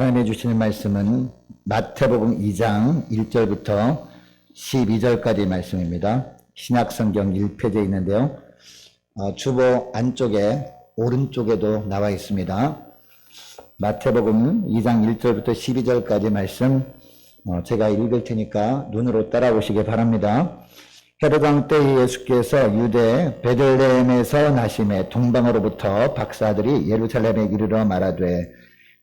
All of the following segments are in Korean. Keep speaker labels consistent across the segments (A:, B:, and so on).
A: 하나님이 주시는 말씀은 마태복음 2장 1절부터 12절까지 말씀입니다. 신약성경 1페이지에 있는데요. 주보 안쪽에 오른쪽에도 나와 있습니다. 마태복음 2장 1절부터 12절까지 말씀 제가 읽을 테니까 눈으로 따라오시기 바랍니다. 헤롯 왕 때 예수께서 유대 베들레헴에서 나심에 동방으로부터 박사들이 예루살렘에 이르러 말하되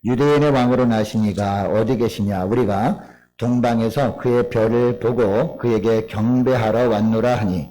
A: 유대인의 왕으로 나시니가 어디 계시냐? 우리가 동방에서 그의 별을 보고 그에게 경배하러 왔노라 하니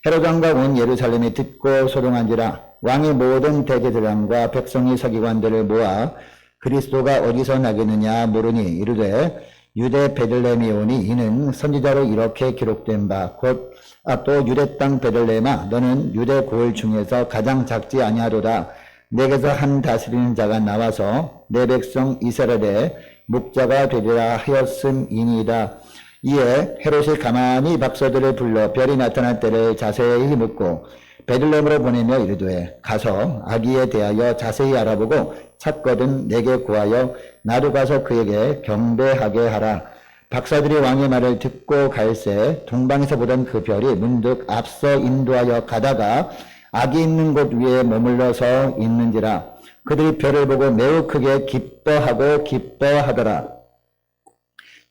A: 헤롯 왕과 온 예루살렘이 듣고 소동한지라. 왕이 모든 대제사장과 백성의 서기관들을 모아 그리스도가 어디서 나겠느냐 물으니 이르되 유대 베들레헴이 오니 이는 선지자로 이렇게 기록된 바 곧 또 유대 땅 베들레헴아 너는 유대 고을 중에서 가장 작지 아니하도다. 내게서 한 다스리는 자가 나와서 내 백성 이스라엘의 목자가 되리라 하였음이니이다. 이에 헤롯이 가만히 박사들을 불러 별이 나타날 때를 자세히 묻고 베들레헴으로 보내며 이르되 가서 아기에 대하여 자세히 알아보고 찾거든 내게 구하여 나도 가서 그에게 경배하게 하라. 박사들이 왕의 말을 듣고 갈새 동방에서 보던 그 별이 문득 앞서 인도하여 가다가 아기 있는 곳 위에 머물러서 있는지라. 그들이 별을 보고 매우 크게 기뻐하더라.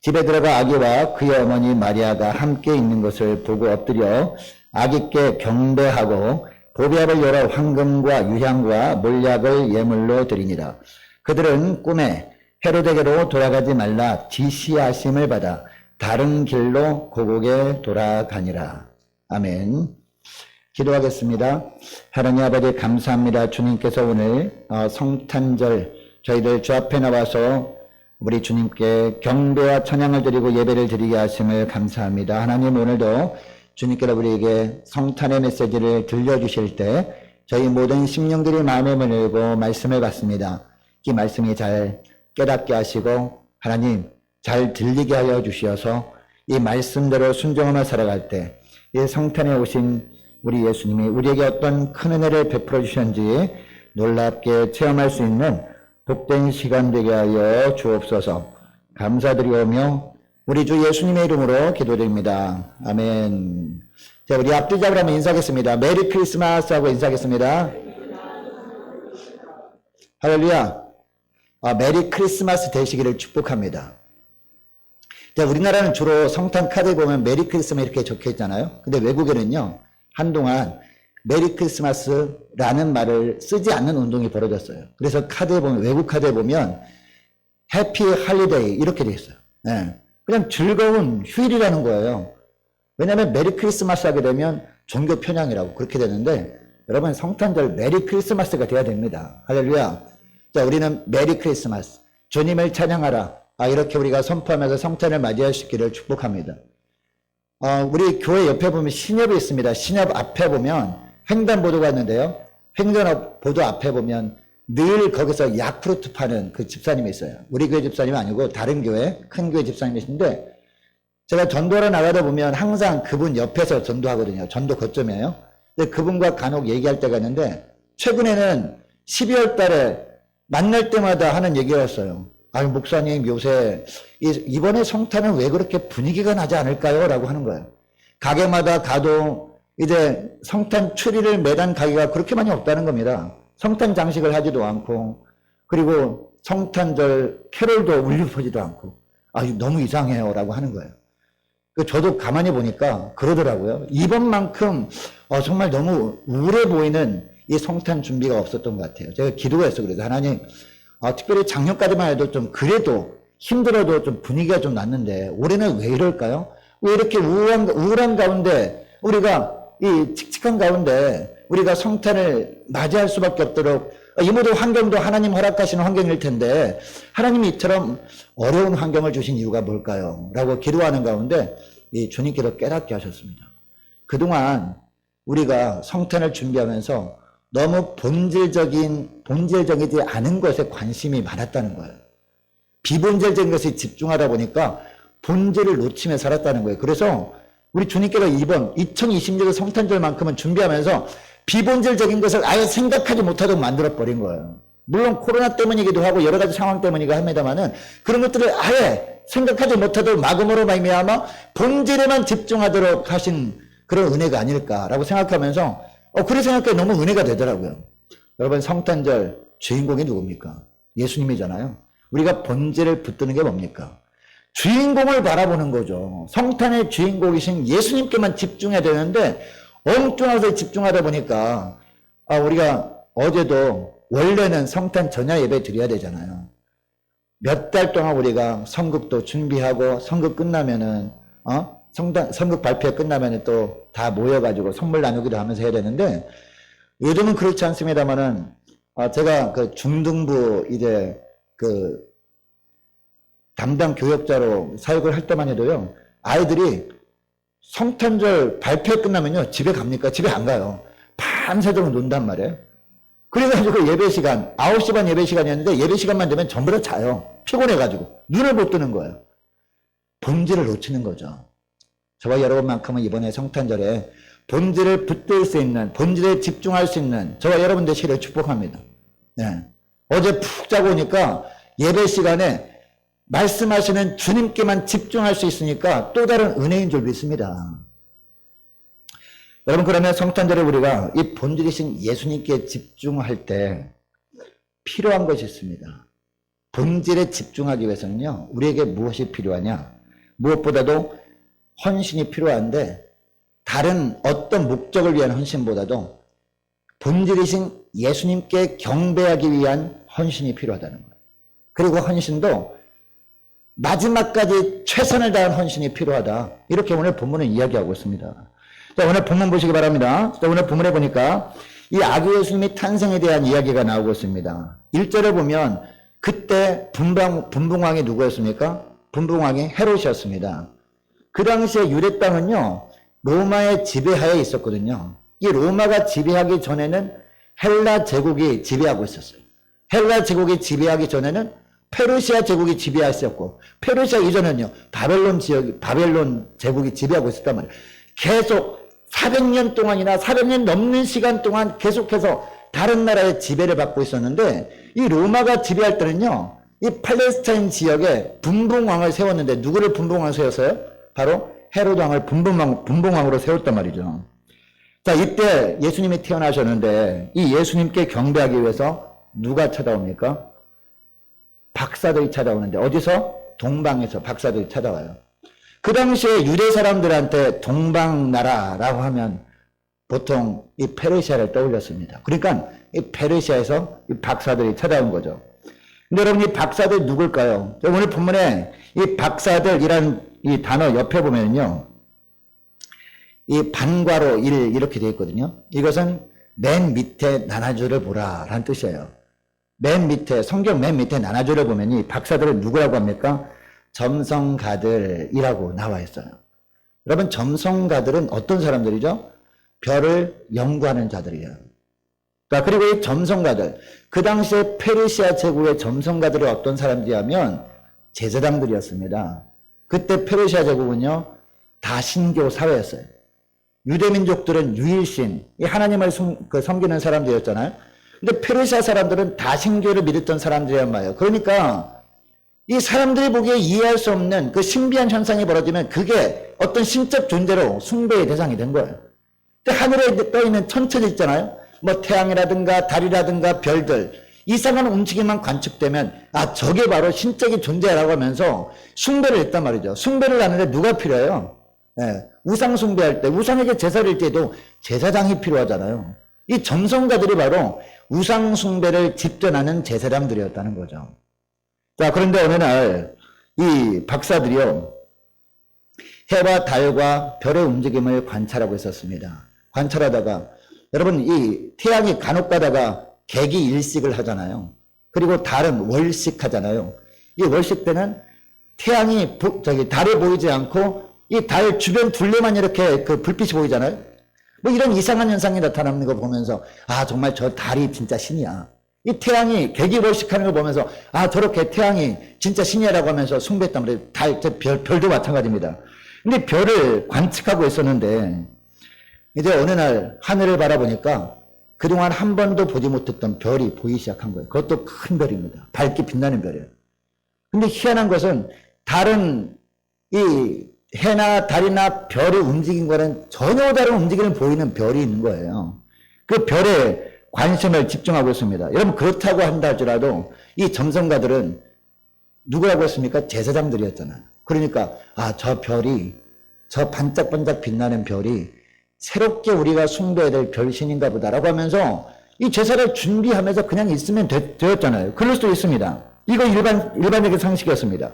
A: 집에 들어가 아기와 그의 어머니 마리아가 함께 있는 것을 보고 엎드려 아기께 경배하고 보배압을 열어 황금과 유향과 몰약을 예물로 드리니라. 그들은 꿈에 헤롯에게로 돌아가지 말라 지시하심을 받아 다른 길로 고국에 돌아가니라. 아멘. 기도하겠습니다. 하나님 아버지 감사합니다. 주님께서 오늘 성탄절 저희들 주 앞에 나와서 우리 주님께 경배와 찬양을 드리고 예배를 드리게 하심을 감사합니다. 하나님 오늘도 주님께서 우리에게 성탄의 메시지를 들려주실 때 저희 모든 심령들이 마음에 문을 열고 말씀을 받습니다. 이 말씀이 잘 깨닫게 하시고 하나님 잘 들리게 하여 주시어서 이 말씀대로 순종하며 살아갈 때 이 성탄에 오신 우리 예수님이 우리에게 어떤 큰 은혜를 베풀어 주셨는지 놀랍게 체험할 수 있는 복된 시간 되게 하여 주옵소서. 감사드리오며 우리 주 예수님의 이름으로 기도드립니다. 아멘. 자, 우리 앞뒤 잡으러 한번 인사하겠습니다. 메리 크리스마스 하고 인사하겠습니다. 할렐루야. 메리 크리스마스 되시기를 축복합니다. 자, 우리나라는 주로 성탄 카드에 보면 메리 크리스마스 이렇게 적혀 있잖아요. 근데 외국에는요, 한동안 메리 크리스마스라는 말을 쓰지 않는 운동이 벌어졌어요. 그래서 카드에 보면, 외국 카드에 보면 해피 할리데이 이렇게 돼 있어요. 네. 그냥 즐거운 휴일이라는 거예요. 왜냐하면 메리 크리스마스 하게 되면 종교 편향이라고 그렇게 되는데 여러분 성탄절 메리 크리스마스가 돼야 됩니다. 할렐루야. 자, 우리는 메리 크리스마스, 주님을 찬양하라. 이렇게 우리가 선포하면서 성탄을 맞이할 수 있기를 축복합니다. 우리 교회 옆에 보면 신협이 있습니다. 신협 앞에 보면 횡단보도가 있는데요. 횡단보도 앞에 보면 늘 거기서 야쿠르트 파는 그 집사님이 있어요. 우리 교회 집사님이 아니고 다른 교회, 큰 교회 집사님이신데 제가 전도하러 나가다 보면 항상 그분 옆에서 전도하거든요. 전도 거점이에요. 근데 그분과 간혹 얘기할 때가 있는데 최근에는 12월 달에 만날 때마다 하는 얘기였어요. 아니 목사님 요새 이번에 성탄은 왜 그렇게 분위기가 나지 않을까요? 라고 하는 거예요. 가게마다 가도 이제 성탄 트리를 매단 가게가 그렇게 많이 없다는 겁니다. 성탄 장식을 하지도 않고 그리고 성탄절 캐롤도 울려보지도 않고 너무 이상해요 라고 하는 거예요. 저도 가만히 보니까 그러더라고요. 이번만큼 정말 너무 우울해 보이는 이 성탄 준비가 없었던 것 같아요. 제가 기도가 했어요. 그래서 하나님 특별히 작년까지만 해도 좀 그래도 힘들어도 좀 분위기가 좀 났는데 올해는 왜 이럴까요? 왜 이렇게 우울한 가운데 우리가 이 칙칙한 가운데 우리가 성탄을 맞이할 수밖에 없도록 이 모든 환경도 하나님 허락하시는 환경일 텐데 하나님이 이처럼 어려운 환경을 주신 이유가 뭘까요? 라고 기도하는 가운데 이 주님께서 깨닫게 하셨습니다. 그동안 우리가 성탄을 준비하면서 너무 본질적이지 않은 것에 관심이 많았다는 거예요. 비본질적인 것에 집중하다 보니까 본질을 놓치며 살았다는 거예요. 그래서 우리 주님께서 이번 2020년 성탄절만큼은 준비하면서 비본질적인 것을 아예 생각하지 못하도록 만들어버린 거예요. 물론 코로나 때문이기도 하고 여러 가지 상황 때문이기도 합니다만은 그런 것들을 아예 생각하지 못하도록 막음으로 말미암아 본질에만 집중하도록 하신 그런 은혜가 아닐까라고 생각하면서 그래 생각해 너무 은혜가 되더라고요. 여러분 성탄절 주인공이 누굽니까? 예수님이잖아요. 우리가 본질을 붙드는 게 뭡니까? 주인공을 바라보는 거죠. 성탄의 주인공이신 예수님께만 집중해야 되는데 엉뚱하게 집중하다 보니까 우리가 어제도 원래는 성탄 전야 예배 드려야 되잖아요. 몇 달 동안 우리가 선극도 준비하고 선극 끝나면은 선극 발표 끝나면은 또 다 모여가지고 선물 나누기도 하면서 해야 되는데 요즘은 그렇지 않습니다만은 제가 그 중등부 이제 그 담당 교역자로 사역을 할 때만 해도요 아이들이 성탄절 발표 끝나면요 집에 갑니까? 집에 안 가요. 밤새도록 논단 말이에요. 그래가지고 예배 시간 9시 반 예배 시간이었는데 예배 시간만 되면 전부 다 자요. 피곤해가지고 눈을 못 뜨는 거예요. 본질을 놓치는 거죠. 저와 여러분만큼은 이번에 성탄절에 본질을 붙들 수 있는, 본질에 집중할 수 있는 저와 여러분 되시기를 축복합니다. 네. 어제 푹 자고 오니까 예배 시간에 말씀하시는 주님께만 집중할 수 있으니까 또 다른 은혜인 줄 믿습니다. 여러분 그러면 성탄절에 우리가 이 본질이신 예수님께 집중할 때 필요한 것이 있습니다. 본질에 집중하기 위해서는요 우리에게 무엇이 필요하냐? 무엇보다도 헌신이 필요한데 다른 어떤 목적을 위한 헌신보다도 본질이신 예수님께 경배하기 위한 헌신이 필요하다는 거예요. 그리고 헌신도 마지막까지 최선을 다한 헌신이 필요하다. 이렇게 오늘 본문은 이야기하고 있습니다. 자, 오늘 본문 보시기 바랍니다. 자, 오늘 본문에 보니까 이 아기 예수님의 탄생에 대한 이야기가 나오고 있습니다. 1절을 보면 그때 분봉왕이 누구였습니까? 분봉왕이 헤롯이었습니다. 그 당시에 유대 땅은요 로마의 지배하에 있었거든요. 이 로마가 지배하기 전에는 헬라 제국이 지배하고 있었어요. 헬라 제국이 지배하기 전에는 페르시아 제국이 지배했었고 페르시아 이전은요 바벨론 제국이 지배하고 있었단 말이에요. 계속 400년 동안이나 400년 넘는 시간 동안 계속해서 다른 나라의 지배를 받고 있었는데 이 로마가 지배할 때는요 이 팔레스타인 지역에 분봉왕을 세웠는데 누구를 분봉왕 세웠어요? 바로 헤롯 왕을 분봉왕으로 세웠단 말이죠. 자, 이때 예수님이 태어나셨는데 이 예수님께 경배하기 위해서 누가 찾아옵니까? 박사들이 찾아오는데 어디서? 동방에서 박사들이 찾아와요. 그 당시에 유대 사람들한테 동방나라라고 하면 보통 이 페르시아를 떠올렸습니다. 그러니까 이 페르시아에서 이 박사들이 찾아온 거죠. 근데 여러분 이 박사들 누굴까요? 오늘 본문에 이 박사들이라는 이 단어 옆에 보면요. 이 반괄호 1 이렇게 되어 있거든요. 이것은 맨 밑에 나눠주를 보라 라는 뜻이에요. 맨 밑에 성경 맨 밑에 나눠주를 보면 이 박사들을 누구라고 합니까? 점성가들이라고 나와 있어요. 여러분 점성가들은 어떤 사람들이죠? 별을 연구하는 자들이에요. 자, 그리고 이 점성가들 그 당시에 페르시아 제국의 점성가들은 어떤 사람들이냐면 제사장들이었습니다. 그때 페르시아 제국은요 다신교 사회였어요. 유대민족들은 유일신 하나님을 섬기는 사람들이었잖아요. 근데 페르시아 사람들은 다신교를 믿었던 사람들이란 말이에요. 그러니까 이 사람들이 보기에 이해할 수 없는 그 신비한 현상이 벌어지면 그게 어떤 신적 존재로 숭배의 대상이 된 거예요. 근데 하늘에 떠있는 천체들 있잖아요. 뭐 태양이라든가 달이라든가 별들 이상한 움직임만 관측되면 저게 바로 신적인 존재라고 하면서 숭배를 했단 말이죠. 숭배를 하는데 누가 필요해요? 네, 우상 숭배할 때 우상에게 제사를 할 때도 제사장이 필요하잖아요. 이 점성가들이 바로 우상 숭배를 집전하는 제사장들이었다는 거죠. 자, 그런데 어느 날 이 박사들이요 해와 달과 별의 움직임을 관찰하고 있었습니다. 관찰하다가 여러분 이 태양이 간혹 가다가 개기일식을 하잖아요. 그리고 달은 월식하잖아요. 이 월식 때는 태양이 달이 보이지 않고 이 달 주변 둘레만 이렇게 그 불빛이 보이잖아요. 뭐 이런 이상한 현상이 나타나는 거 보면서 정말 저 달이 진짜 신이야. 이 태양이 개기월식하는 거 보면서 저렇게 태양이 진짜 신이야라고 하면서 숭배했단 말이에요. 별도 마찬가지입니다. 근데 별을 관측하고 있었는데 이제 어느 날 하늘을 바라보니까 그동안 한 번도 보지 못했던 별이 보이기 시작한 거예요. 그것도 큰 별입니다. 밝게 빛나는 별이에요. 근데 희한한 것은 다른 이 해나 달이나 별이 움직인 거는 전혀 다른 움직임을 보이는 별이 있는 거예요. 그 별에 관심을 집중하고 있습니다. 여러분 그렇다고 한다 할지라도 이 점성가들은 누구라고 했습니까? 제사장들이었잖아요. 그러니까 저 별이 저 반짝반짝 빛나는 별이 새롭게 우리가 숭배해야 될 별신인가 보다라고 하면서 이 제사를 준비하면서 그냥 있으면 되었잖아요. 그럴 수도 있습니다. 이거 일반적인 상식이었습니다.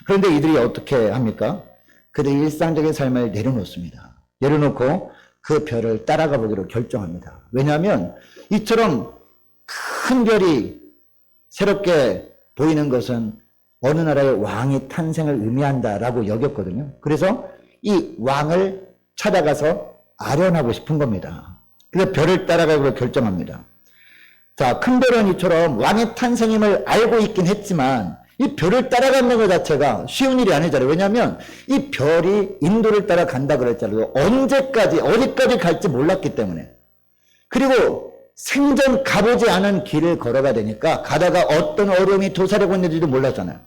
A: 그런데 이들이 어떻게 합니까? 그들이 일상적인 삶을 내려놓습니다. 내려놓고 그 별을 따라가 보기로 결정합니다. 왜냐하면 이처럼 큰 별이 새롭게 보이는 것은 어느 나라의 왕이 탄생을 의미한다라고 여겼거든요. 그래서 이 왕을 찾아가서 아련하고 싶은 겁니다. 그래서 별을 따라가기로 결정합니다. 자, 큰 별은 이처럼 왕의 탄생임을 알고 있긴 했지만 이 별을 따라가는 것 자체가 쉬운 일이 아니잖아요. 왜냐하면 이 별이 인도를 따라간다 그랬잖아요. 언제까지 어디까지 갈지 몰랐기 때문에. 그리고 생전 가보지 않은 길을 걸어가야 되니까 가다가 어떤 어려움이 도사리고 있는지도 몰랐잖아요.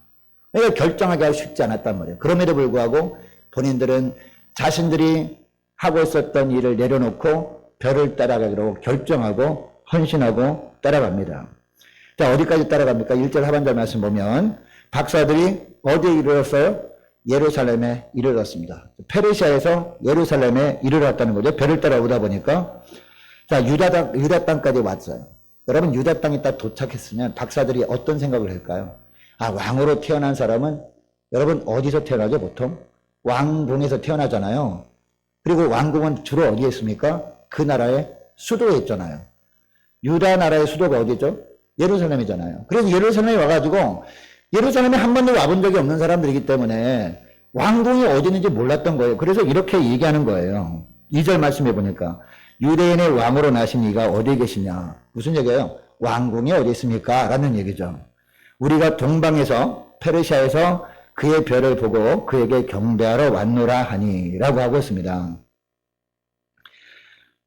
A: 그러니까 결정하기가 쉽지 않았단 말이에요. 그럼에도 불구하고 본인들은 자신들이 하고 있었던 일을 내려놓고 별을 따라가기로 결정하고 헌신하고 따라갑니다. 자, 어디까지 따라갑니까? 1절 하반절 말씀 보면 박사들이 어디에 이르렀어요? 예루살렘에 이르렀습니다. 페르시아에서 예루살렘에 이르렀다는 거죠. 별을 따라오다 보니까. 자, 유다 땅까지 왔어요. 여러분, 유다 땅에 딱 도착했으면 박사들이 어떤 생각을 할까요? 왕으로 태어난 사람은 여러분 어디서 태어나죠, 보통? 왕궁에서 태어나잖아요. 그리고 왕궁은 주로 어디에 있습니까? 그 나라의 수도에 있잖아요. 유다 나라의 수도가 어디죠? 예루살렘이잖아요. 그래서 예루살렘에 와가지고 예루살렘에 한 번도 와본 적이 없는 사람들이기 때문에 왕궁이 어디 있는지 몰랐던 거예요. 그래서 이렇게 얘기하는 거예요. 2절 말씀해 보니까 유대인의 왕으로 나신 이가 어디에 계시냐. 무슨 얘기예요? 왕궁이 어디 있습니까? 라는 얘기죠. 우리가 동방에서 페르시아에서 그의 별을 보고 그에게 경배하러 왔노라 하니 라고 하고 있습니다.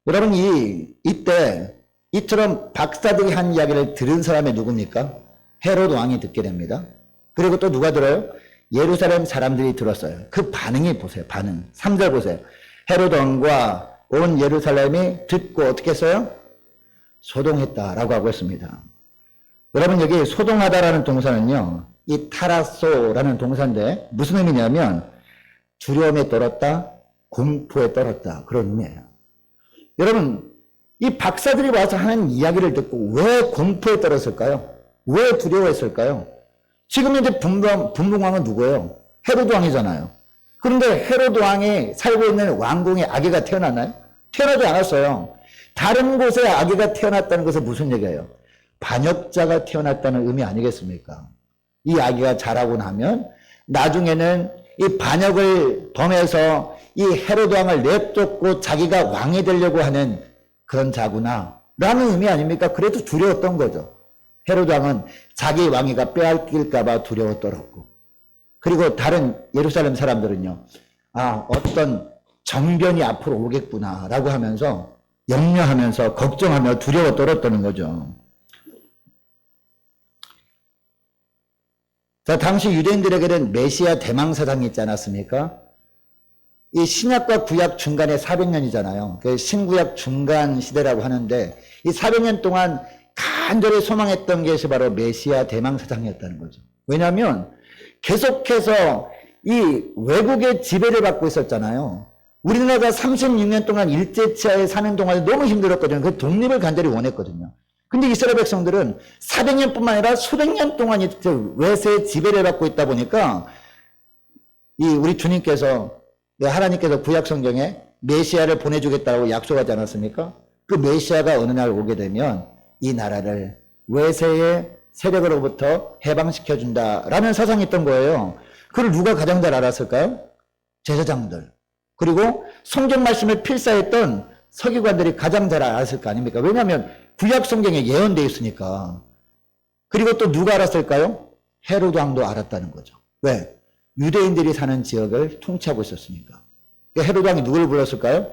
A: 여러분 이때 이처럼 박사들이 한 이야기를 들은 사람이 누굽니까? 헤롯 왕이 듣게 됩니다. 그리고 또 누가 들어요? 예루살렘 사람들이 들었어요. 그 반응이 보세요. 반응. 3절 보세요. 헤롯 왕과 온 예루살렘이 듣고 어떻게 했어요? 소동했다라고 하고 있습니다. 여러분 여기 소동하다라는 동사는요. 이 타라소라는 동사인데 무슨 의미냐면 두려움에 떨었다, 공포에 떨었다 그런 의미예요. 여러분 이 박사들이 와서 하는 이야기를 듣고 왜 공포에 떨었을까요? 왜 두려워했을까요? 지금 이제 분봉왕은 누구예요? 헤로드 왕이잖아요. 그런데 헤로드 왕이 살고 있는 왕궁에 아기가 태어났나요? 태어나지 않았어요. 다른 곳에 아기가 태어났다는 것은 무슨 얘기예요? 반역자가 태어났다는 의미 아니겠습니까? 이 아기가 자라고 나면 나중에는 이 반역을 범해서 이 헤로드 왕을 내쫓고 자기가 왕이 되려고 하는 그런 자구나 라는 의미 아닙니까? 그래도 두려웠던 거죠. 헤로드 왕은 자기 왕위가 빼앗길까 봐 두려워 떨었고 그리고 다른 예루살렘 사람들은요. 어떤 정변이 앞으로 오겠구나 라고 하면서 염려하면서 걱정하며 두려워 떨었다는 거죠. 자, 당시 유대인들에게는 메시아 대망사상이 있지 않았습니까? 이 신약과 구약 중간에 400년이잖아요. 그 신구약 중간 시대라고 하는데 이 400년 동안 간절히 소망했던 것이 바로 메시아 대망사상이었다는 거죠. 왜냐하면 계속해서 이 외국의 지배를 받고 있었잖아요. 우리나라가 36년 동안 일제치하에 사는 동안에 너무 힘들었거든요. 그 독립을 간절히 원했거든요. 근데 이스라엘 백성들은 400년뿐만 아니라 수백 년 동안 외세의 지배를 받고 있다 보니까 우리 주님께서 하나님께서 구약 성경에 메시아를 보내주겠다고 약속하지 않았습니까? 그 메시아가 어느 날 오게 되면 이 나라를 외세의 세력으로부터 해방시켜준다라는 사상이 있던 거예요. 그걸 누가 가장 잘 알았을까요? 제사장들. 그리고 성경 말씀을 필사했던 서기관들이 가장 잘 알았을 거 아닙니까? 왜냐하면 구약 성경에 예언되어 있으니까. 그리고 또 누가 알았을까요? 헤로드 왕도 알았다는 거죠. 왜? 유대인들이 사는 지역을 통치하고 있었으니까. 헤로드 왕이 누구를 불렀을까요?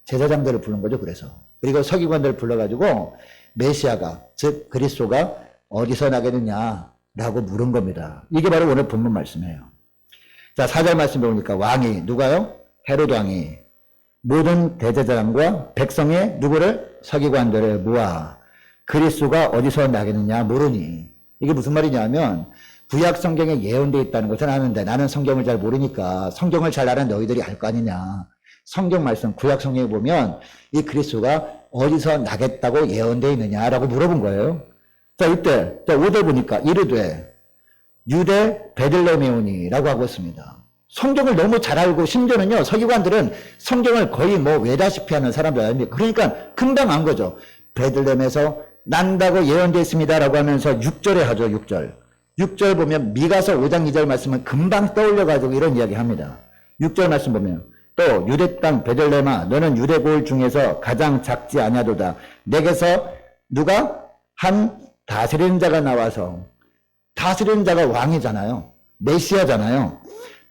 A: 제사장들을 부른 거죠. 그래서 그리고 서기관들을 불러가지고 메시아가, 즉 그리스도가 어디서 나겠느냐라고 물은 겁니다. 이게 바로 오늘 본문 말씀이에요. 자, 4절 말씀 보니까 왕이 누가요? 헤로드 왕이 모든 대제사장과 백성의 누구를? 서기관들을 모아 그리스도가 어디서 나겠느냐 물으니, 이게 무슨 말이냐면 구약 성경에 예언되어 있다는 것은 아는데 나는 성경을 잘 모르니까 성경을 잘 아는 너희들이 알 거 아니냐. 성경 말씀 구약 성경에 보면 이 그리스도가 어디서 나겠다고 예언되어 있느냐라고 물어본 거예요. 자, 이때 5절 보니까 이르되 유대 베들레헴에 오니라고 하고 있습니다. 성경을 너무 잘 알고, 심지어는요 서기관들은 성경을 거의 뭐 외다시피 하는 사람들 아닙니까? 그러니까 금방 안 거죠. 베들레헴에서 난다고 예언되어 있습니다라고 하면서 6절에 하죠. 6절 보면 미가서 5장 2절 말씀은 금방 떠올려가지고 이런 이야기 합니다. 6절 말씀 보면 또 유대 땅 베들레헴아 너는 유대 고을 중에서 가장 작지 아니하도다. 내게서 누가? 한 다스리는 자가 나와서, 다스리는 자가 왕이잖아요. 메시아잖아요.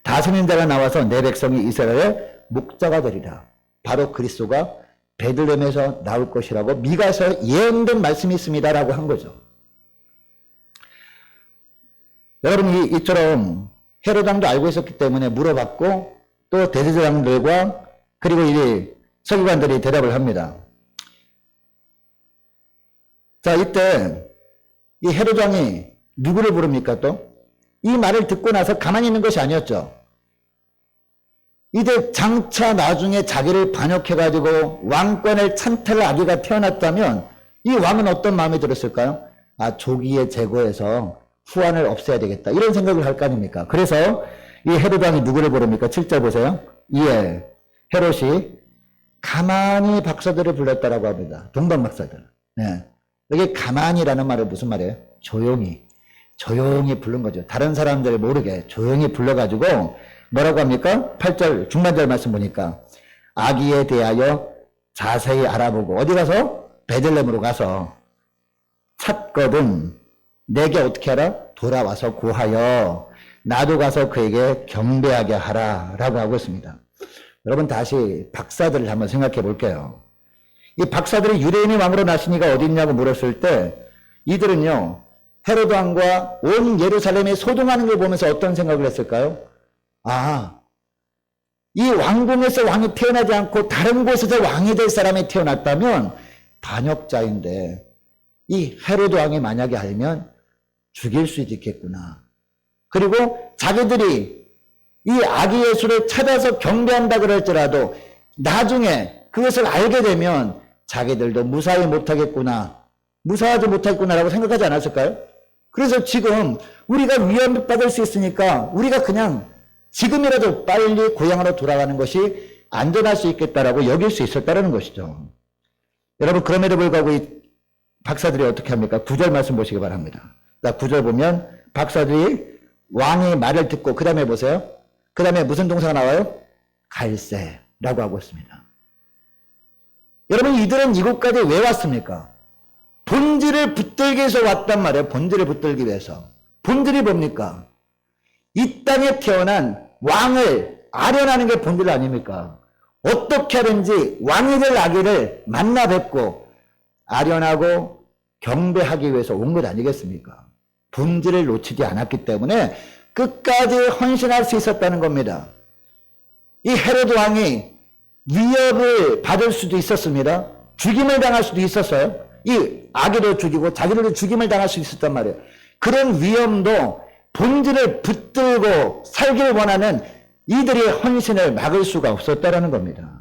A: 다스리는 자가 나와서 내 백성이 이스라엘의 목자가 되리라. 바로 그리스도가 베들레헴에서 나올 것이라고 미가서 예언된 말씀이 있습니다라고 한 거죠. 여러분, 이처럼 헤롯 왕도 알고 있었기 때문에 물어봤고, 또 대제사장들과 그리고 이 서기관들이 대답을 합니다. 자, 이때 이 헤롯 왕이 누구를 부릅니까? 또 이 말을 듣고 나서 가만히 있는 것이 아니었죠. 이제 장차 나중에 자기를 반역해가지고 왕권을 찬탈할 아기가 태어났다면 이 왕은 어떤 마음이 들었을까요? 아, 조기에 제거해서 후환을 없애야 되겠다, 이런 생각을 할 거 아닙니까? 그래서 이 헤롯 왕이 누구를 부릅니까? 7절 보세요. 이에 헤롯이 가만히 박사들을 불렀다라고 합니다. 동방 박사들. 네. 여기 가만히라는 말은 무슨 말이에요? 조용히 부른 거죠. 다른 사람들 모르게 조용히 불러가지고 뭐라고 합니까? 8절 중반절 말씀 보니까 아기에 대하여 자세히 알아보고, 어디 가서? 베들레헴으로 가서 찾거든 내게 어떻게 하라? 돌아와서 고하여 나도 가서 그에게 경배하게 하라 라고 하고 있습니다. 여러분, 다시 박사들을 한번 생각해 볼게요. 이 박사들이 유대인의 왕으로 나시니가 어디 있냐고 물었을 때 이들은요 헤롯 왕과 온 예루살렘이 소동하는 걸 보면서 어떤 생각을 했을까요? 아, 이 왕궁에서 왕이 태어나지 않고 다른 곳에서 왕이 될 사람이 태어났다면 반역자인데 이 헤롯 왕이 만약에 알면 죽일 수도 있겠구나. 그리고 자기들이 이 아기 예수를 찾아서 경배한다 그럴지라도 나중에 그것을 알게 되면 자기들도 무사히 못하겠구나, 무사하지 못하겠구나라고 생각하지 않았을까요? 그래서 지금 우리가 위협받을 수 있으니까 우리가 그냥 지금이라도 빨리 고향으로 돌아가는 것이 안전할 수 있겠다라고 여길 수 있었다는 것이죠. 여러분, 그럼에도 불구하고 이 박사들이 어떻게 합니까? 9절 말씀 보시기 바랍니다. 9절 보면 박사들이 왕의 말을 듣고 그 다음에 보세요. 그 다음에 무슨 동사가 나와요? 갈세라고 하고 있습니다. 여러분, 이들은 이곳까지 왜 왔습니까? 본질을 붙들기 위해서 왔단 말이에요. 본질을 붙들기 위해서. 본질이 뭡니까? 이 땅에 태어난 왕을 아련하는 게 본질 아닙니까? 어떻게 하든지 왕이 될 아기를 만나 뵙고 아련하고 경배하기 위해서 온 것 아니겠습니까? 본질을 놓치지 않았기 때문에 끝까지 헌신할 수 있었다는 겁니다. 이 헤롯 왕이 위협을 받을 수도 있었습니다. 죽임을 당할 수도 있었어요. 이 아기를 죽이고 자기들도 죽임을 당할 수 있었단 말이에요. 그런 위험도 본질을 붙들고 살길 원하는 이들의 헌신을 막을 수가 없었다라는 겁니다.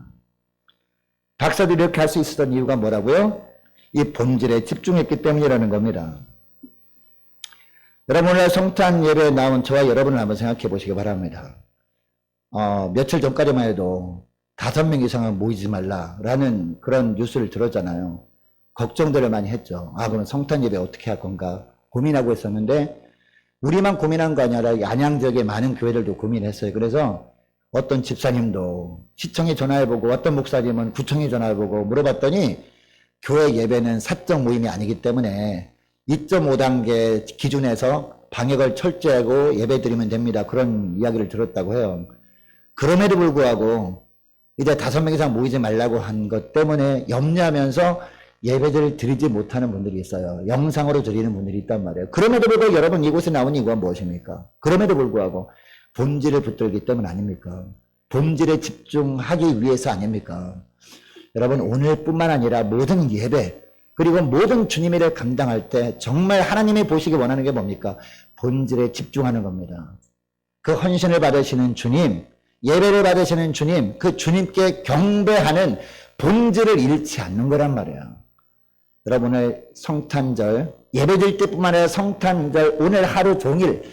A: 박사들이 이렇게 할 수 있었던 이유가 뭐라고요? 이 본질에 집중했기 때문이라는 겁니다. 여러분, 오늘 성탄 예배에 나온 저와 여러분을 한번 생각해 보시기 바랍니다. 며칠 전까지만 해도 5명 이상은 모이지 말라라는 그런 뉴스를 들었잖아요. 걱정들을 많이 했죠. 그럼 성탄 예배 어떻게 할 건가 고민하고 있었는데, 우리만 고민한 거 아니라 안양 지역의 많은 교회들도 고민했어요. 그래서 어떤 집사님도 시청에 전화해보고, 어떤 목사님은 구청에 전화해보고 물어봤더니 교회 예배는 사적 모임이 아니기 때문에 2.5단계 기준에서 방역을 철저하고 예배 드리면 됩니다. 그런 이야기를 들었다고 해요. 그럼에도 불구하고 이제 5명 이상 모이지 말라고 한 것 때문에 염려하면서 예배를 드리지 못하는 분들이 있어요. 영상으로 드리는 분들이 있단 말이에요. 그럼에도 불구하고 여러분 이곳에 나온 이유가 무엇입니까? 그럼에도 불구하고 본질을 붙들기 때문 아닙니까? 본질에 집중하기 위해서 아닙니까? 여러분 오늘뿐만 아니라 모든 예배 그리고 모든 주님의 일을 감당할 때 정말 하나님이 보시기 원하는 게 뭡니까? 본질에 집중하는 겁니다. 그 헌신을 받으시는 주님, 예배를 받으시는 주님, 그 주님께 경배하는 본질을 잃지 않는 거란 말이에요. 여러분의 성탄절, 예배드릴 때뿐만 아니라 성탄절 오늘 하루 종일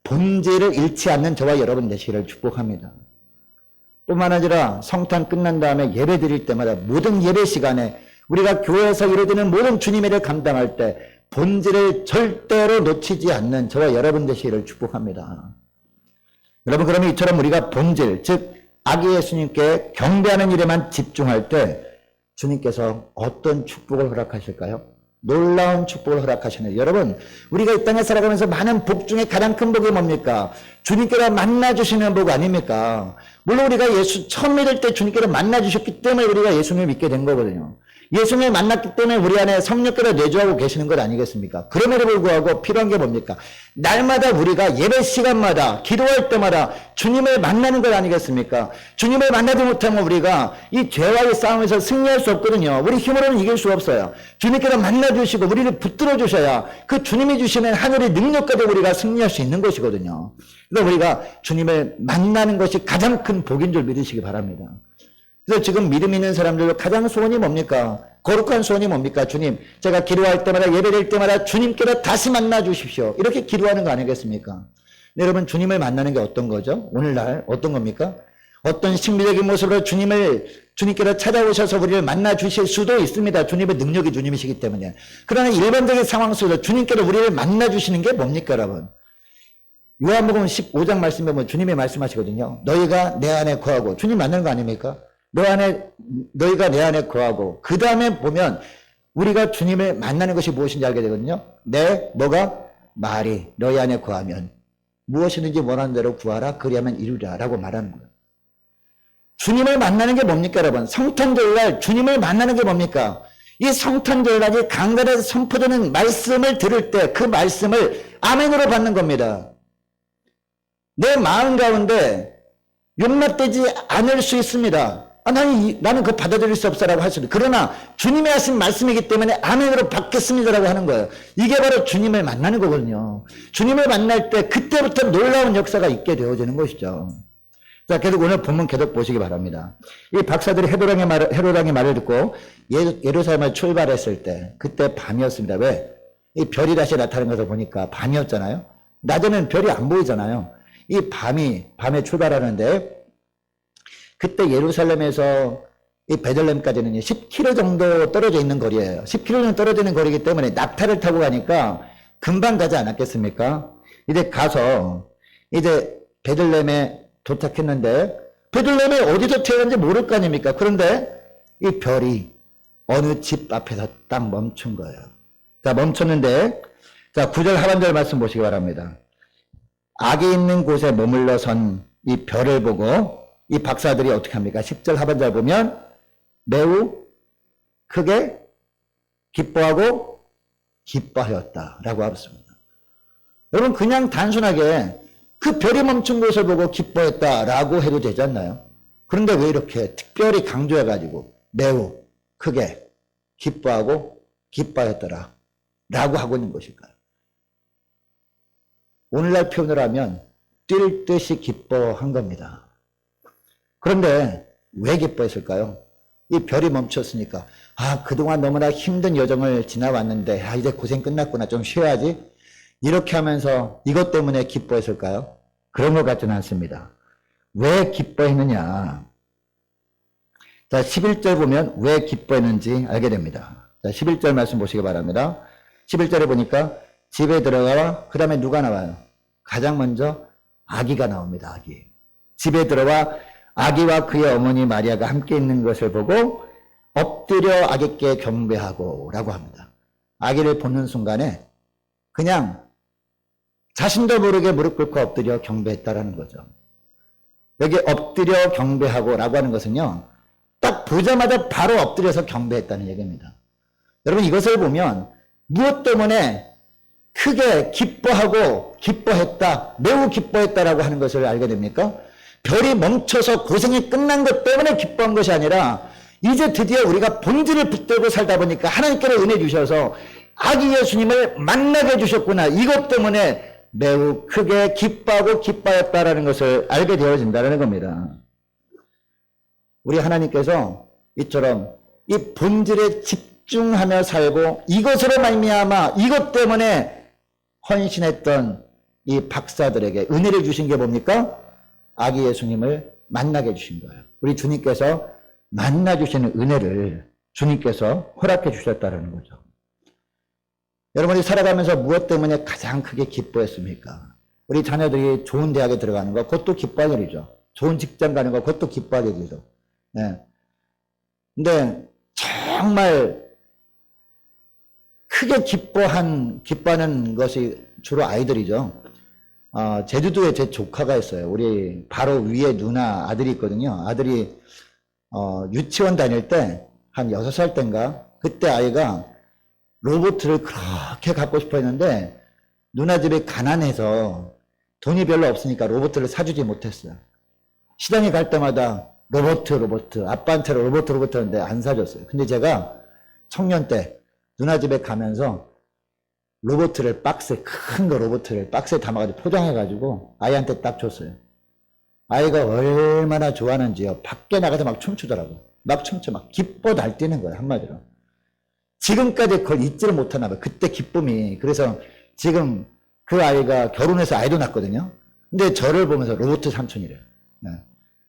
A: 본질을 잃지 않는 저와 여러분 되시기를 축복합니다. 뿐만 아니라 성탄 끝난 다음에 예배드릴 때마다 모든 예배 시간에 우리가 교회에서 이루어지는 모든 주님의 일을 감당할 때 본질을 절대로 놓치지 않는 저와 여러분 되시기를 축복합니다. 여러분 그러면 이처럼 우리가 본질, 즉 아기 예수님께 경배하는 일에만 집중할 때 주님께서 어떤 축복을 허락하실까요? 놀라운 축복을 허락하시네요. 여러분 우리가 이 땅에 살아가면서 많은 복 중에 가장 큰 복이 뭡니까? 주님께서 만나주시는 복 아닙니까? 물론 우리가 예수 처음 믿을 때 주님께서 만나주셨기 때문에 우리가 예수님을 믿게 된 거거든요. 예수님을 만났기 때문에 우리 안에 성령께서 내주하고 계시는 것 아니겠습니까? 그럼에도 불구하고 필요한 게 뭡니까? 날마다 우리가 예배 시간마다 기도할 때마다 주님을 만나는 것 아니겠습니까? 주님을 만나지 못하면 우리가 이 죄와의 싸움에서 승리할 수 없거든요. 우리 힘으로는 이길 수 없어요. 주님께서 만나주시고 우리를 붙들어 주셔야 그 주님이 주시는 하늘의 능력까지 우리가 승리할 수 있는 것이거든요. 그래서 우리가 주님을 만나는 것이 가장 큰 복인 줄 믿으시기 바랍니다. 그래서 지금 믿음 있는 사람들도 가장 소원이 뭡니까? 거룩한 소원이 뭡니까? 주님, 제가 기도할 때마다 예배드릴 때마다 주님께서 다시 만나 주십시오. 이렇게 기도하는 거 아니겠습니까? 네, 여러분 주님을 만나는 게 어떤 거죠? 오늘날 어떤 겁니까? 어떤 신비적인 모습으로 주님께서 찾아오셔서 우리를 만나 주실 수도 있습니다. 주님의 능력이 주님이시기 때문에. 그러나 일반적인 상황 속에서 주님께서 우리를 만나 주시는 게 뭡니까, 여러분? 요한복음 15장 말씀에 보면 주님이 말씀하시거든요. 너희가 내 안에 거하고, 주님 만나는 거 아닙니까? 너희가 내 안에 거하고, 그 다음에 보면 우리가 주님을 만나는 것이 무엇인지 알게 되거든요. 너가 말이 너희 안에 거하면 무엇이든지 원하는 대로 구하라, 그리하면 이루리라 라고 말하는 거예요. 주님을 만나는 게 뭡니까, 여러분? 성탄절날 주님을 만나는 게 뭡니까? 이 성탄절날이 강단에서 선포되는 말씀을 들을 때 그 말씀을 아멘으로 받는 겁니다. 내 마음 가운데 용납되지 않을 수 있습니다. 나는 그거 받아들일 수 없어라고 하시는. 그러나 주님이 하신 말씀이기 때문에 아멘으로 받겠습니다라고 하는 거예요. 이게 바로 주님을 만나는 거거든요. 주님을 만날 때 그때부터 놀라운 역사가 있게 되어지는 것이죠. 자, 계속 오늘 본문 계속 보시기 바랍니다. 이 박사들이 헤로당의 말을 듣고 예루살렘을 출발했을 때 그때 밤이었습니다. 왜? 이 별이 다시 나타나는 것을 보니까 밤이었잖아요. 낮에는 별이 안 보이잖아요. 이 밤에 출발하는데 그때 예루살렘에서 이 베들레헴까지는 10km 정도 떨어져 있는 거리예요. 10km 정도 떨어져 있는 거리이기 때문에 낙타를 타고 가니까 금방 가지 않았겠습니까? 이제 가서 이제 베들레헴에 도착했는데 베들레헴에 어디서 태어난지 모를 거 아닙니까? 그런데 이 별이 어느 집 앞에서 딱 멈춘 거예요. 자, 멈췄는데 자, 9절 하반절 말씀 보시기 바랍니다. 악이 있는 곳에 머물러 선 이 별을 보고 이 박사들이 어떻게 합니까? 10절 하반절 보면 매우 크게 기뻐하고 기뻐하였다라고 하셨습니다. 여러분 그냥 단순하게 그 별이 멈춘 곳을 보고 기뻐했다라고 해도 되지 않나요? 그런데 왜 이렇게 특별히 강조해가지고 매우 크게 기뻐하고 기뻐하였더라 라고 하고 있는 것일까요? 오늘날 표현을 하면 뛸 듯이 기뻐한 겁니다. 그런데 왜 기뻐했을까요? 이 별이 멈췄으니까 그동안 너무나 힘든 여정을 지나왔는데 이제 고생 끝났구나, 좀 쉬어야지, 이렇게 하면서 이것 때문에 기뻐했을까요? 그런 것 같지는 않습니다. 왜 기뻐했느냐? 자, 11절 보면 왜 기뻐했는지 알게 됩니다. 자, 11절 말씀 보시기 바랍니다. 11절에 보니까 집에 들어가와 그 다음에 누가 나와요? 가장 먼저 아기가 나옵니다. 아기. 집에 들어와 아기와 그의 어머니 마리아가 함께 있는 것을 보고 엎드려 아기께 경배하고 라고 합니다. 아기를 보는 순간에 그냥 자신도 모르게 무릎 꿇고 엎드려 경배했다라는 거죠. 여기 엎드려 경배하고 라고 하는 것은요, 딱 보자마자 바로 엎드려서 경배했다는 얘기입니다. 여러분 이것을 보면 무엇 때문에 크게 기뻐하고 기뻐했다, 매우 기뻐했다라고 하는 것을 알게 됩니까? 별이 멈춰서 고생이 끝난 것 때문에 기뻐한 것이 아니라 이제 드디어 우리가 본질을 붙들고 살다 보니까 하나님께서 은혜 주셔서 아기 예수님을 만나게 해주셨구나. 이것 때문에 매우 크게 기뻐하고 기뻐했다라는 것을 알게 되어진다는 겁니다. 우리 하나님께서 이처럼 이 본질에 집중하며 살고 이것으로 말미암아 이것 때문에 헌신했던 이 박사들에게 은혜를 주신 게 뭡니까? 아기 예수님을 만나게 해주신 거예요. 우리 주님께서 만나주시는 은혜를 주님께서 허락해 주셨다는 거죠. 여러분이 살아가면서 무엇 때문에 가장 크게 기뻐했습니까? 우리 자녀들이 좋은 대학에 들어가는 거 그것도 기뻐할 일이죠. 좋은 직장 가는 거 그것도 기뻐할 일이죠. 네. 근데 정말 크게 기뻐하는 것이 주로 아이들이죠. 제주도에 제 조카가 있어요. 우리 바로 위에 누나 아들이 있거든요. 아들이 유치원 다닐 때 한 6살 때인가 그때 아이가 로봇을 그렇게 갖고 싶어 했는데 누나 집이 가난해서 돈이 별로 없으니까 로봇을 사주지 못했어요. 시장에 갈 때마다 로봇 아빠한테 로봇 하는데 안 사줬어요. 근데 제가 청년 때 누나 집에 가면서 로봇을 큰 거 로봇을 박스에 담아가지고 포장해가지고 아이한테 딱 줬어요. 아이가 얼마나 좋아하는지요. 밖에 나가서 막 춤추더라고. 막 춤춰 막 기뻐 날뛰는 거예요. 한마디로. 지금까지 그걸 잊지를 못하나 봐요. 그때 기쁨이. 그래서 지금 그 아이가 결혼해서 아이도 낳았거든요. 근데 저를 보면서 로봇 삼촌이래요. 네.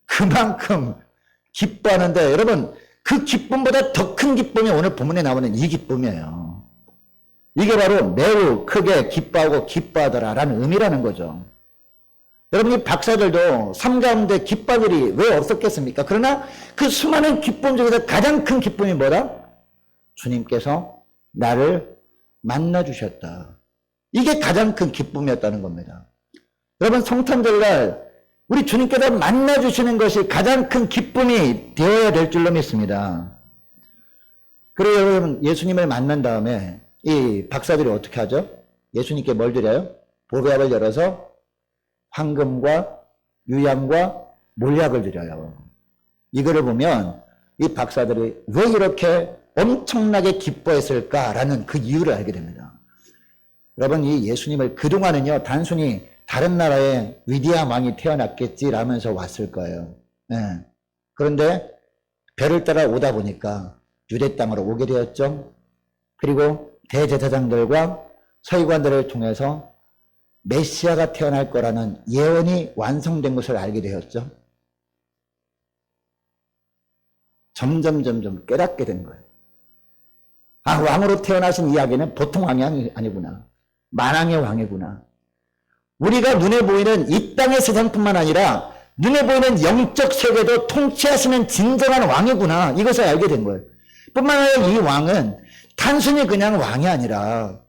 A: 그만큼 기뻐하는데 여러분 그 기쁨보다 더 큰 기쁨이 오늘 본문에 나오는 이 기쁨이에요. 이게 바로 매우 크게 기뻐하고 기뻐하더라라는 의미라는 거죠. 여러분 이 박사들도 삶 가운데 기뻐할 일이 왜 없었겠습니까? 그러나 그 수많은 기쁨 중에서 가장 큰 기쁨이 뭐다? 주님께서 나를 만나주셨다. 이게 가장 큰 기쁨이었다는 겁니다. 여러분 성탄절날 우리 주님께서 만나주시는 것이 가장 큰 기쁨이 되어야 될 줄로 믿습니다. 그리고 여러분 예수님을 만난 다음에 이 박사들이 어떻게 하죠? 예수님께 뭘 드려요? 보배압을 열어서 황금과 유향과 몰약을 드려요. 이거를 보면 이 박사들이 왜 이렇게 엄청나게 기뻐했을까라는 그 이유를 알게 됩니다. 여러분 이 예수님을 그동안은요 단순히 다른 나라에 위대한 왕이 태어났겠지라면서 왔을 거예요. 네. 그런데 별을 따라 오다 보니까 유대 땅으로 오게 되었죠. 그리고 대제사장들과 서기관들을 통해서 메시아가 태어날 거라는 예언이 완성된 것을 알게 되었죠. 점점 깨닫게 된 거예요. 아, 왕으로 태어나신 이야기는 보통 왕이 아니구나. 만왕의 왕이구나. 우리가 눈에 보이는 이 땅의 세상뿐만 아니라 눈에 보이는 영적 세계도 통치하시는 진정한 왕이구나. 이것을 알게 된 거예요. 뿐만 아니라 이 왕은 단순히 그냥 왕이 아니라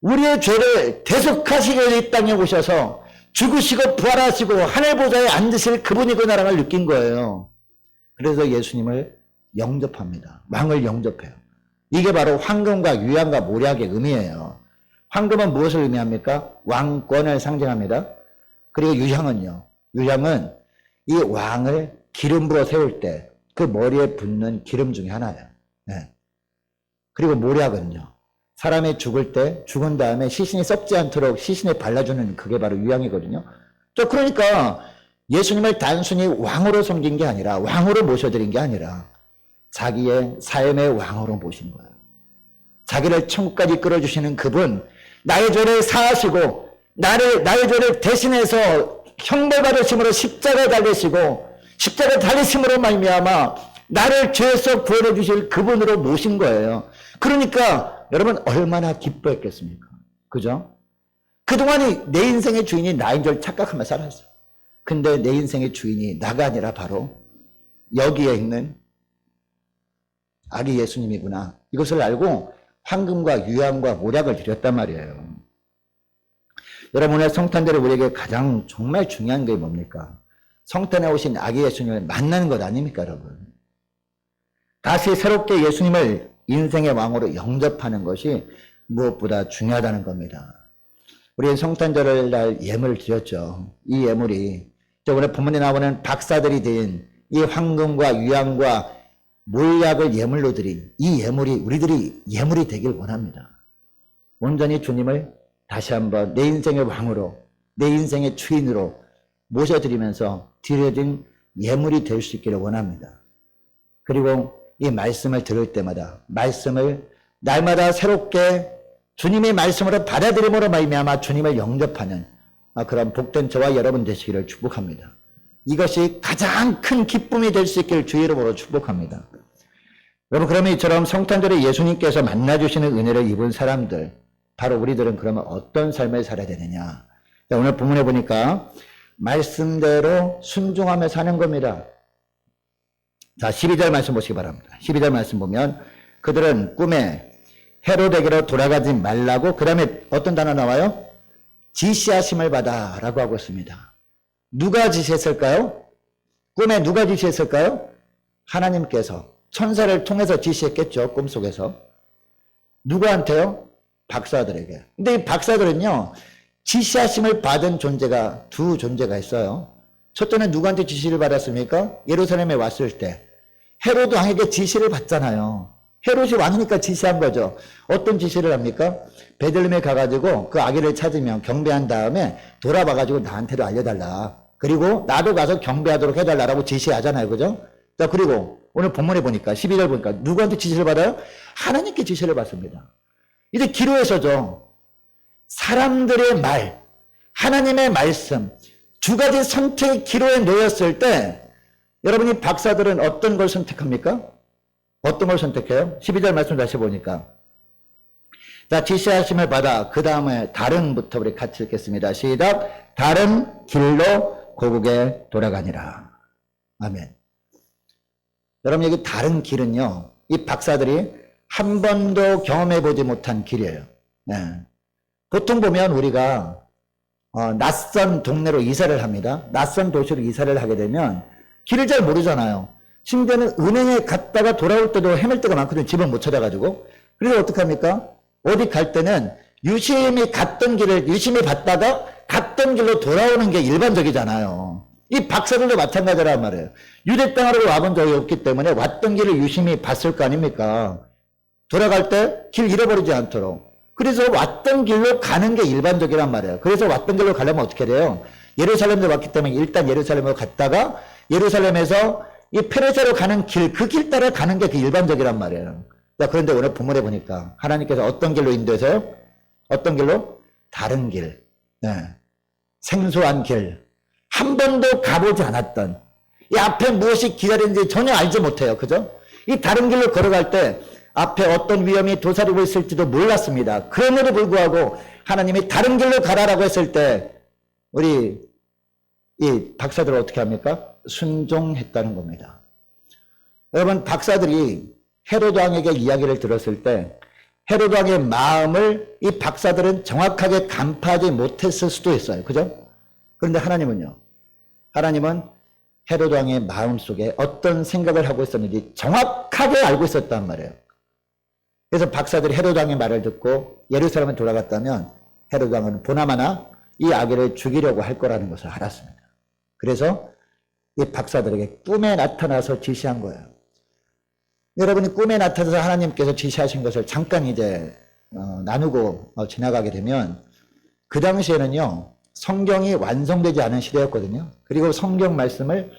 A: 우리의 죄를 대속하시기 위해 이 땅에 오셔서 죽으시고 부활하시고 하늘 보좌에 앉으실 그분이구나라는 걸 느낀 거예요. 그래서 예수님을 영접합니다. 왕을 영접해요. 이게 바로 황금과 유향과 몰약의 의미예요. 황금은 무엇을 의미합니까? 왕권을 상징합니다. 그리고 유향은요. 유향은 이 왕을 기름 부어 세울 때 그 머리에 붓는 기름 중에 하나예요. 네. 그리고 몰약은요. 사람이 죽을 때 죽은 다음에 시신이 썩지 않도록 시신에 발라주는 그게 바로 유향이거든요. 그러니까 예수님을 단순히 왕으로 섬긴 게 아니라 왕으로 모셔드린 게 아니라 자기의 삶의 왕으로 모신 거예요. 자기를 천국까지 이끌어주시는 그분, 나의 죄를 사하시고 나의 죄를 대신해서 형벌받으심으로 십자가에 달리시고 십자가에 달리심으로 말미암아 나를 죄에서 구원해 주실 그분으로 모신 거예요. 그러니까 여러분 얼마나 기뻐했겠습니까? 그죠? 그동안이 내 인생의 주인이 나인 줄 착각하며 살았어요. 근데 내 인생의 주인이 나가 아니라 바로 여기에 있는 아기 예수님이구나. 이것을 알고 황금과 유향과 몰약을 드렸단 말이에요. 여러분 오늘 성탄절에 우리에게 가장 정말 중요한 게 뭡니까? 성탄에 오신 아기 예수님을 만나는 것 아닙니까 여러분? 다시 새롭게 예수님을 인생의 왕으로 영접하는 것이 무엇보다 중요하다는 겁니다. 우리 성탄절을 날 예물을 드렸죠. 이 예물이 오늘 본문에 나오는 박사들이 드린 이 황금과 유향과 몰약을 예물로 드린 이 예물이 우리들이 예물이 되길 원합니다. 온전히 주님을 다시 한번 내 인생의 왕으로, 내 인생의 주인으로 모셔드리면서 드려진 예물이 될 수 있기를 원합니다. 그리고 이 말씀을 들을 때마다 말씀을 날마다 새롭게 주님의 말씀으로 받아들임으로 말미암아 주님을 영접하는 그런 복된 저와 여러분 되시기를 축복합니다. 이것이 가장 큰 기쁨이 될 수 있기를 주의 이름으로 축복합니다. 여러분, 그러면 이처럼 성탄절에 예수님께서 만나주시는 은혜를 입은 사람들, 바로 우리들은 그러면 어떤 삶을 살아야 되느냐. 오늘 본문에 보니까 말씀대로 순종하며 사는 겁니다. 자, 12절 말씀 보시기 바랍니다. 12절 말씀 보면 그들은 꿈에 헤로데게로 돌아가지 말라고, 그 다음에 어떤 단어 나와요? 지시하심을 받아 라고 하고 있습니다. 누가 지시했을까요? 꿈에 누가 지시했을까요? 하나님께서 천사를 통해서 지시했겠죠. 꿈속에서. 누구한테요? 박사들에게. 근데 이 박사들은요, 지시하심을 받은 존재가 두 존재가 있어요. 첫째는 누구한테 지시를 받았습니까? 예루살렘에 왔을 때 헤로드 왕에게 지시를 받잖아요. 헤롯이 왕이니까 지시한 거죠. 어떤 지시를 합니까? 베들레헴에 가가지고 그 아기를 찾으면 경배한 다음에 돌아와가지고 나한테도 알려달라. 그리고 나도 가서 경배하도록 해달라고 지시하잖아요. 그죠? 자, 그리고 오늘 본문에 보니까 12절 보니까 누구한테 지시를 받아요? 하나님께 지시를 받습니다. 이제 기로에서죠. 사람들의 말, 하나님의 말씀, 두 가지 선택이 기로에 놓였을 때 여러분이 박사들은 어떤 걸 선택합니까? 어떤 걸 선택해요? 12절 말씀 다시 보니까. 자, 지시하심을 받아 그 다음에 다른부터 우리 같이 읽겠습니다. 시작. 다른 길로 고국에 돌아가니라. 아멘. 여러분, 여기 다른 길은요, 이 박사들이 한 번도 경험해보지 못한 길이에요. 네. 보통 보면 우리가 낯선 동네로 이사를 합니다. 낯선 도시로 이사를 하게 되면 길을 잘 모르잖아요. 심지어는 은행에 갔다가 돌아올 때도 헤맬 때가 많거든요. 집을 못 찾아가지고. 그래서 어떡합니까? 어디 갈 때는 유심히 갔던 길을 유심히 봤다가 갔던 길로 돌아오는 게 일반적이잖아요. 이 박사들도 마찬가지란 말이에요. 유대 땅으로 와본 적이 없기 때문에 왔던 길을 유심히 봤을 거 아닙니까? 돌아갈 때 길 잃어버리지 않도록. 그래서 왔던 길로 가는 게 일반적이란 말이에요. 그래서 왔던 길로 가려면 어떻게 돼요? 예루살렘에 왔기 때문에 일단 예루살렘으로 갔다가 예루살렘에서 이 페르시아로 가는 길, 그 길 따라 가는 게 그 일반적이란 말이에요. 자, 그런데 오늘 본문에 보니까 하나님께서 어떤 길로 인도해서요? 어떤 길로? 다른 길. 네. 생소한 길. 한 번도 가보지 않았던, 이 앞에 무엇이 기다리는지 전혀 알지 못해요. 그죠? 이 다른 길로 걸어갈 때 앞에 어떤 위험이 도사리고 있을지도 몰랐습니다. 그럼에도 불구하고 하나님이 다른 길로 가라라고 했을 때 우리 이 박사들은 어떻게 합니까? 순종했다는 겁니다. 여러분, 박사들이 헤로드 왕에게 이야기를 들었을 때 헤로드 왕의 마음을 이 박사들은 정확하게 간파하지 못했을 수도 있어요. 그죠? 그런데 하나님은요. 하나님은 헤로드 왕의 마음속에 어떤 생각을 하고 있었는지 정확하게 알고 있었단 말이에요. 그래서 박사들이 헤로드 왕의 말을 듣고 예루살렘에 돌아갔다면 헤로드 왕은 보나마나 이 아기를 죽이려고 할 거라는 것을 알았습니다. 그래서 이 박사들에게 꿈에 나타나서 지시한 거예요. 여러분이 꿈에 나타나서 하나님께서 지시하신 것을 잠깐 이제 나누고 지나가게 되면 그 당시에는요, 성경이 완성되지 않은 시대였거든요. 그리고 성경 말씀을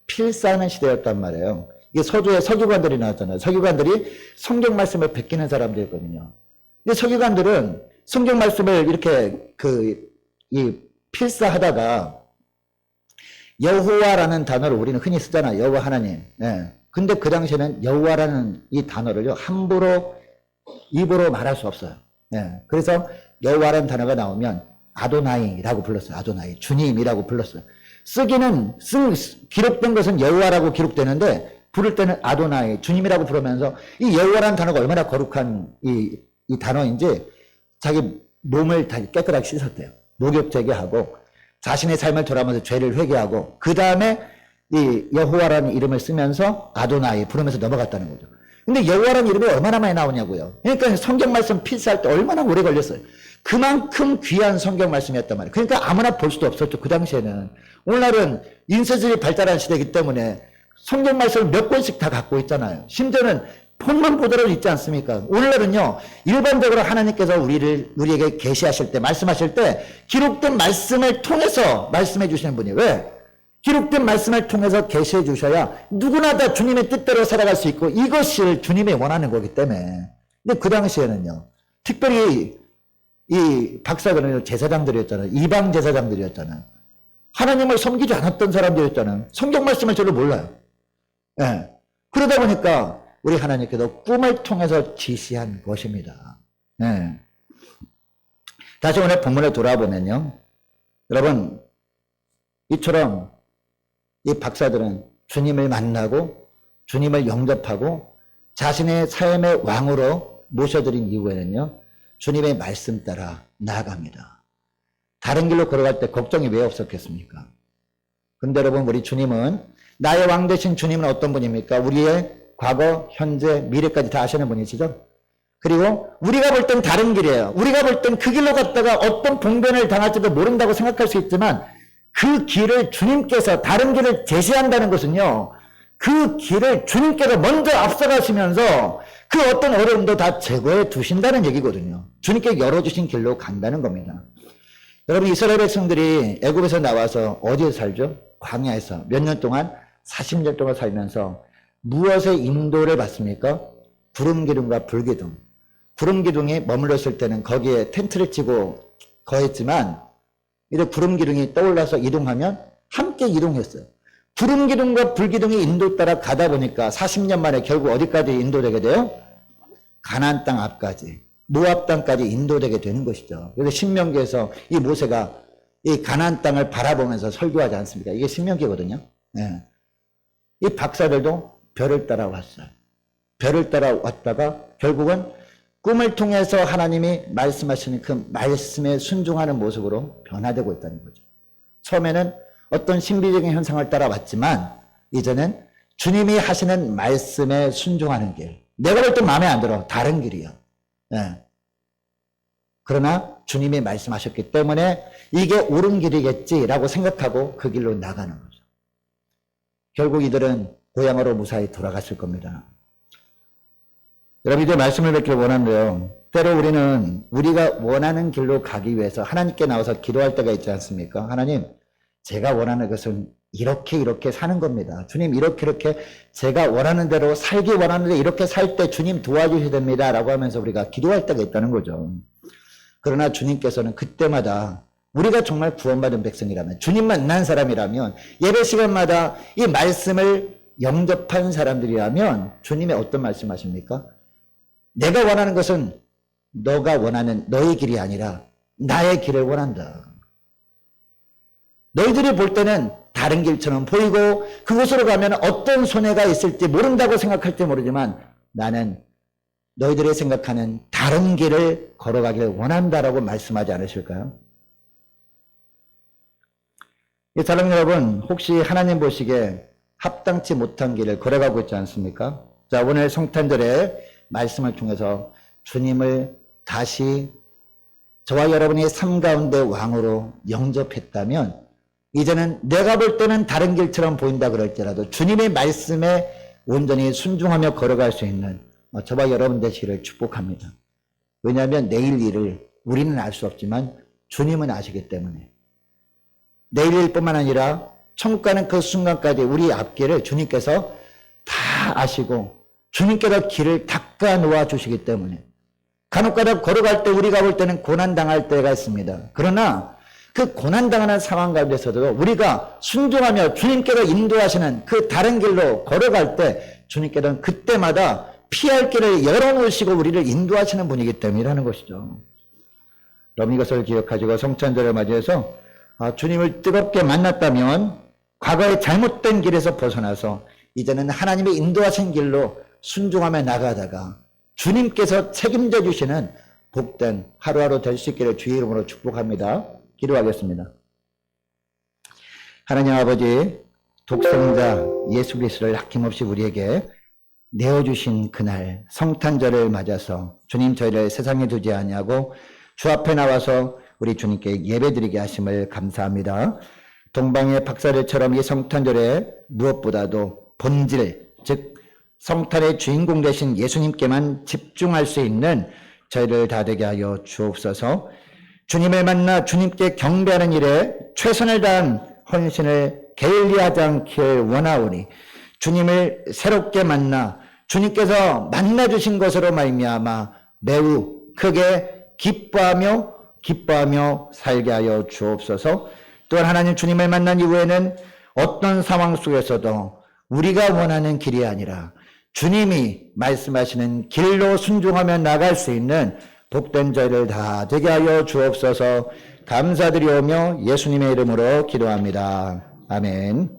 A: 필사하는 시대였단 말이에요. 이게 서두에 서기관들이 나왔잖아요. 서기관들이 성경 말씀을 베끼는 사람들이거든요. 근데 서기관들은 성경 말씀을 이렇게 이 필사하다가 여호와라는 단어를 우리는 흔히 쓰잖아요. 여호와 하나님. 예. 근데 그 당시에는 여호와라는 이 단어를요, 함부로 입으로 말할 수 없어요. 예. 그래서 여호와라는 단어가 나오면 아도나이라고 불렀어요. 아도나이. 주님이라고 불렀어요. 기록된 것은 여호와라고 기록되는데 부를 때는 아도나이, 주님이라고 부르면서 이 여호와라는 단어가 얼마나 거룩한 이 단어인지 자기 몸을 다 깨끗하게 씻었대요. 목욕제게 하고 자신의 삶을 돌아보면서 죄를 회개하고 그 다음에 이 여호와라는 이름을 쓰면서 아도나이 부르면서 넘어갔다는 거죠. 근데 여호와라는 이름이 얼마나 많이 나오냐고요. 그러니까 성경 말씀 필사할 때 얼마나 오래 걸렸어요. 그만큼 귀한 성경 말씀이었단 말이에요. 그러니까 아무나 볼 수도 없었죠. 그 당시에는. 오늘날은 인쇄술이 발달한 시대이기 때문에 성경 말씀을 몇 권씩 다 갖고 있잖아요. 심지어는 폰만 보더라도 있지 않습니까? 오늘날은요, 일반적으로 하나님께서 우리에게 계시하실 때, 말씀하실 때, 기록된 말씀을 통해서 말씀해 주시는 분이에요. 왜? 기록된 말씀을 통해서 계시해 주셔야 누구나 다 주님의 뜻대로 살아갈 수 있고, 이것을 주님이 원하는 거기 때문에. 근데 그 당시에는요, 특별히 이 박사들은 제사장들이었잖아요. 이방 제사장들이었잖아요. 하나님을 섬기지 않았던 사람들이었잖아요. 성경 말씀을 별로 몰라요. 예. 그러다 보니까 우리 하나님께서 꿈을 통해서 지시한 것입니다. 예. 다시 오늘 본문에 돌아보면요. 여러분, 이처럼 이 박사들은 주님을 만나고 주님을 영접하고 자신의 삶의 왕으로 모셔드린 이후에는요. 주님의 말씀 따라 나아갑니다. 다른 길로 걸어갈 때 걱정이 왜 없었겠습니까? 그런데 여러분, 우리 주님은, 나의 왕 되신 주님은 어떤 분입니까? 우리의 과거, 현재, 미래까지 다 아시는 분이시죠? 그리고 우리가 볼 땐 다른 길이에요. 우리가 볼 땐 그 길로 갔다가 어떤 봉변을 당할지도 모른다고 생각할 수 있지만, 그 길을 주님께서 다른 길을 제시한다는 것은요, 그 길을 주님께서 먼저 앞서가시면서 그 어떤 어려움도 다 제거해 두신다는 얘기거든요. 주님께 열어주신 길로 간다는 겁니다. 여러분, 이스라엘 백성들이 애굽에서 나와서 어디에 살죠? 광야에서 몇 년 동안? 40년 동안 살면서 무엇의 인도를 받습니까? 구름기둥과 불기둥. 구름기둥이 머물렀을 때는 거기에 텐트를 치고 거했지만, 이제 구름기둥이 떠올라서 이동하면 함께 이동했어요. 구름기둥과 불기둥이 인도 따라 가다 보니까 40년 만에 결국 어디까지 인도되게 돼요? 가나안 땅 앞까지, 모압 땅까지 인도되게 되는 것이죠. 그래서 신명기에서 이 모세가 이 가나안 땅을 바라보면서 설교하지 않습니까? 이게 신명기거든요. 네. 이 박사들도 별을 따라왔어요. 별을 따라왔다가 결국은 꿈을 통해서 하나님이 말씀하시는 그 말씀에 순종하는 모습으로 변화되고 있다는 거죠. 처음에는 어떤 신비적인 현상을 따라왔지만 이제는 주님이 하시는 말씀에 순종하는 길. 내가 볼 때 마음에 안 들어. 다른 길이야. 네. 그러나 주님이 말씀하셨기 때문에 이게 옳은 길이겠지라고 생각하고 그 길로 나가는 거죠. 결국 이들은 고향으로 무사히 돌아갔을 겁니다. 여러분, 이제 말씀을 뵙기를 원하는데요. 때로 우리는 우리가 원하는 길로 가기 위해서 하나님께 나와서 기도할 때가 있지 않습니까? 하나님, 제가 원하는 것은 이렇게 사는 겁니다. 주님, 이렇게 제가 원하는 대로 살기 원하는데 이렇게 살 때 주님 도와주셔야 됩니다. 라고 하면서 우리가 기도할 때가 있다는 거죠. 그러나 주님께서는 그때마다 우리가 정말 구원받은 백성이라면, 주님 만난 사람이라면, 예배 시간마다 이 말씀을 영접한 사람들이라면 주님이 어떤 말씀하십니까? 내가 원하는 것은 너가 원하는 너의 길이 아니라 나의 길을 원한다. 너희들이 볼 때는 다른 길처럼 보이고 그곳으로 가면 어떤 손해가 있을지 모른다고 생각할지 모르지만 나는 너희들이 생각하는 다른 길을 걸어가길 원한다라고 말씀하지 않으실까요? 사랑 여러분, 혹시 하나님 보시기에 합당치 못한 길을 걸어가고 있지 않습니까? 자, 오늘 성탄절에 말씀을 통해서 주님을 다시 저와 여러분의 삶 가운데 왕으로 영접했다면 이제는 내가 볼 때는 다른 길처럼 보인다 그럴지라도 주님의 말씀에 온전히 순종하며 걸어갈 수 있는 저와 여러분 되시기를 축복합니다. 왜냐하면 내일 일을 우리는 알 수 없지만 주님은 아시기 때문에 내일 일뿐만 아니라 천국 가는 그 순간까지 우리 앞길을 주님께서 다 아시고 주님께서 길을 닦아 놓아 주시기 때문에 간혹가다 걸어갈 때 우리가 볼 때는 고난당할 때가 있습니다. 그러나 그 고난당하는 상황 가운데서도 우리가 순종하며 주님께서 인도하시는 그 다른 길로 걸어갈 때 주님께서는 그때마다 피할 길을 열어놓으시고 우리를 인도하시는 분이기 때문이라는 것이죠. 여러분, 이것을 기억하시고 성찬절을 맞이해서 주님을 뜨겁게 만났다면 과거의 잘못된 길에서 벗어나서 이제는 하나님의 인도하신 길로 순종하며 나가다가 주님께서 책임져 주시는 복된 하루하루 될 수 있기를 주의 이름으로 축복합니다. 기도하겠습니다. 하나님 아버지, 독생자 예수 그리스도를 아낌없이 우리에게 내어주신 그날 성탄절을 맞아서 주님 저희를 세상에 두지 아니하고 주 앞에 나와서 우리 주님께 예배드리게 하심을 감사합니다. 동방의 박사들처럼 이 성탄절에 무엇보다도 본질, 즉 성탄의 주인공 되신 예수님께만 집중할 수 있는 저희를 다 되게 하여 주옵소서. 주님을 만나 주님께 경배하는 일에 최선을 다한 헌신을 게을리하지 않길 원하오니 주님을 새롭게 만나 주님께서 만나주신 것으로 말미암아 매우 크게 기뻐하며 살게 하여 주옵소서. 또한 하나님 주님을 만난 이후에는 어떤 상황 속에서도 우리가 원하는 길이 아니라 주님이 말씀하시는 길로 순종하며 나갈 수 있는 복된 저희를 다 되게 하여 주옵소서. 감사드리오며 예수님의 이름으로 기도합니다. 아멘.